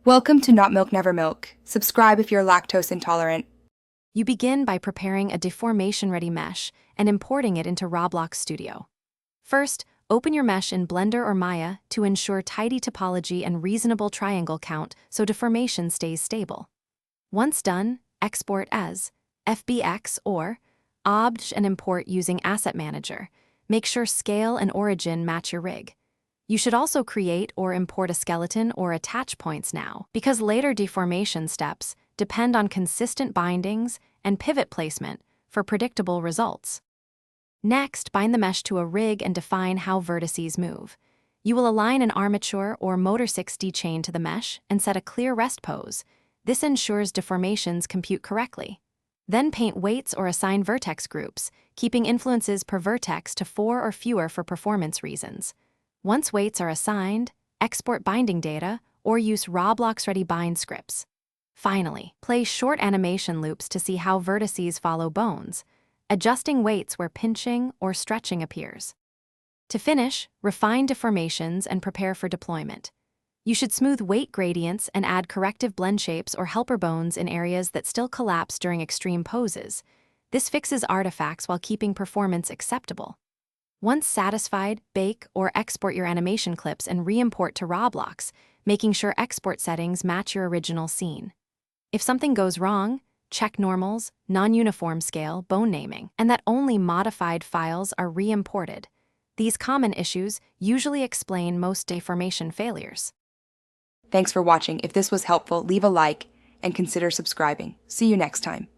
Welcome to Not Milk Never Milk. Subscribe if you're lactose intolerant. You begin by preparing a deformation-ready mesh and importing it into Roblox Studio. First, open your mesh in Blender or Maya to ensure tidy topology and reasonable triangle count so deformation stays stable. Once done, export as FBX or OBJ and import using Asset Manager. Make sure scale and origin match your rig. You should also create or import a skeleton or attach points now, because later deformation steps depend on consistent bindings and pivot placement for predictable results. Next, bind the mesh to a rig and define how vertices move. You will align an armature or motor 6D chain to the mesh and set a clear rest pose. This ensures deformations compute correctly. Then paint weights or assign vertex groups, keeping influences per vertex to 4 or fewer for performance reasons. Once weights are assigned, export binding data or use Roblox-ready bind scripts. Finally, play short animation loops to see how vertices follow bones, adjusting weights where pinching or stretching appears. To finish, refine deformations and prepare for deployment. You should smooth weight gradients and add corrective blend shapes or helper bones in areas that still collapse during extreme poses. This fixes artifacts while keeping performance acceptable. Once satisfied, bake or export your animation clips and re-import to Roblox, making sure export settings match your original scene. If something goes wrong, check normals, non-uniform scale, bone naming, and that only modified files are re-imported. These common issues usually explain most deformation failures. Thanks for watching. If this was helpful, leave a like and consider subscribing. See you next time.